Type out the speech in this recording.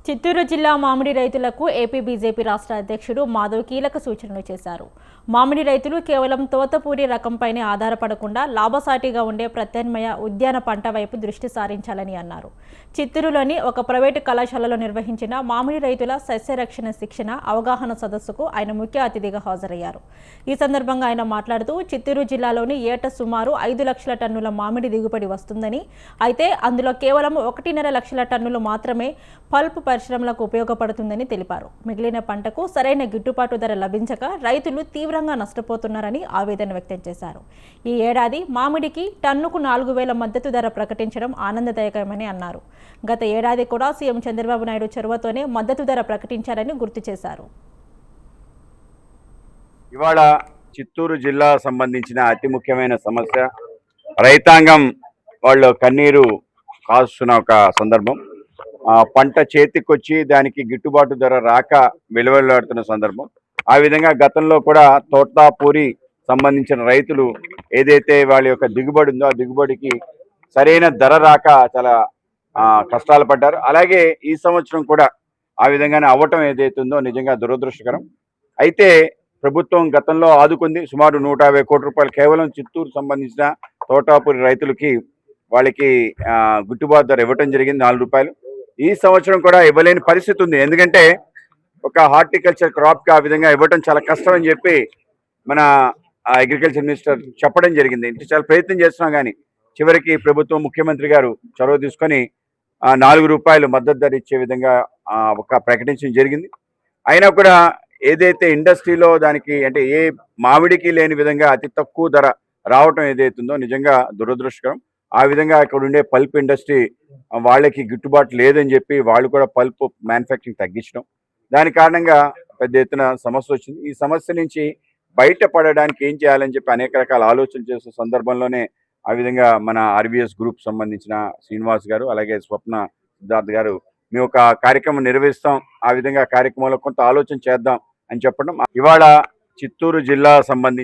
చిత్తూరు జిల్లా మామిడి రైతులకు ఏపీ బీజేపీ రాష్ట్ర అధ్యక్షుడు మాధవ్ కీలక సూచనలు చేశారు. మామిడి రైతులు కేవలం తోతపూరి రకంపైనే ఆధారపడకుండా లాభసాటిగా ఉండే ప్రత్యామ్నాయ ఉద్యాన పంట వైపు దృష్టి సారించాలని అన్నారు. చిత్తూరులోని ఒక ప్రైవేటు కళాశాలలో నిర్వహించిన మామిడి రైతుల సస్యరక్షణ శిక్షణ అవగాహన సదస్సుకు ఆయన ముఖ్య అతిథిగా హాజరయ్యారు. ఈ సందర్భంగా ఆయన మాట్లాడుతూ చిత్తూరు జిల్లాలోని ఏటా సుమారు 5 లక్షల టన్నుల మామిడి దిగుబడి వస్తుందని, అయితే అందులో కేవలం 1.5 లక్షల టన్నులు మాత్రమే పల్ప్ పరిశ్రమలకు ఉపయోగపడుతుందని తెలిపారు. మిగిలిన పంటకు సరైన గిట్టుబాటు ధర లభించక రైతులు తీవ్రంగా నష్టపోతున్నారని ఆవేదన వ్యక్తం చేశారు. ఈ ఏడాది మామిడికి టన్నుకు 4,000 మద్దతు ధర ప్రకటించడం ఆనందదాయకమని అన్నారు. గత ఏడాది కూడా సీఎం చంద్రబాబు నాయుడు చొరవతోనే మద్దతు ధర ప్రకటించారని గుర్తు చేశారు. ఇవాళ చిత్తూరు జిల్లా సంబంధించిన అతి ముఖ్యమైన సమస్య రైతాంగం వాళ్ళు కన్నీరు కాస్తున్న ఒక సందర్భం. పంట చేతికొచ్చి దానికి గిట్టుబాటు ధర రాక వెలువెల్లాడుతున్న సందర్భం. ఆ విధంగా గతంలో కూడా తోటాపూరి సంబంధించిన రైతులు ఏదైతే వాళ్ళ యొక్క దిగుబడి ఉందో ఆ దిగుబడికి సరైన ధర రాక చాలా కష్టాలు పడ్డారు. అలాగే ఈ సంవత్సరం కూడా ఆ విధంగానే అవ్వటం ఏదైతే ఉందో నిజంగా దురదృష్టకరం. అయితే ప్రభుత్వం గతంలో ఆదుకుంది. సుమారు 150 కోట్ల రూపాయలు కేవలం చిత్తూరు సంబంధించిన తోటాపూరి రైతులకి వాళ్ళకి గిట్టుబాటు ధర ఇవ్వటం జరిగింది, 4 రూపాయలు. ఈ సంవత్సరం కూడా ఇవ్వలేని పరిస్థితి ఉంది. ఎందుకంటే ఒక హార్టికల్చర్ క్రాప్కి ఆ విధంగా ఇవ్వటం చాలా కష్టం అని చెప్పి మన అగ్రికల్చర్ మినిస్టర్ చెప్పడం జరిగింది. ఇంటి చాలా ప్రయత్నం చేస్తున్నాం కానీ చివరికి ప్రభుత్వం ముఖ్యమంత్రి గారు చొరవ తీసుకొని 4 రూపాయలు మద్దతు ధర ఇచ్చే విధంగా ఒక ప్రకటించడం జరిగింది. అయినా కూడా ఏదైతే ఇండస్ట్రీలో దానికి అంటే ఏ మామిడికి లేని విధంగా అతి తక్కువ ధర రావటం ఏదైతుందో నిజంగా దురదృష్టకరం. ఆ విధంగా ఇక్కడ ఉండే పల్ప్ ఇండస్ట్రీ వాళ్ళకి గిట్టుబాటు లేదని చెప్పి వాళ్ళు కూడా పల్ప్ మ్యానుఫ్యాక్చరింగ్ తగ్గించడం, దాని కారణంగా పెద్ద ఎత్తున సమస్య వచ్చింది. ఈ సమస్య నుంచి బయటపడడానికి ఏం చేయాలని చెప్పి అనేక రకాల ఆలోచనలు చేసే సందర్భంలోనే ఆ విధంగా మన ఆర్బీఎస్ గ్రూప్ సంబంధించిన శ్రీనివాస్ గారు అలాగే స్వప్న సిద్ధార్థ్ గారు మేము ఒక కార్యక్రమం నిర్వహిస్తాం, ఆ విధంగా కార్యక్రమంలో కొంత ఆలోచన చేద్దాం అని చెప్పడం. ఇవాళ చిత్తూరు జిల్లా సంబంధించి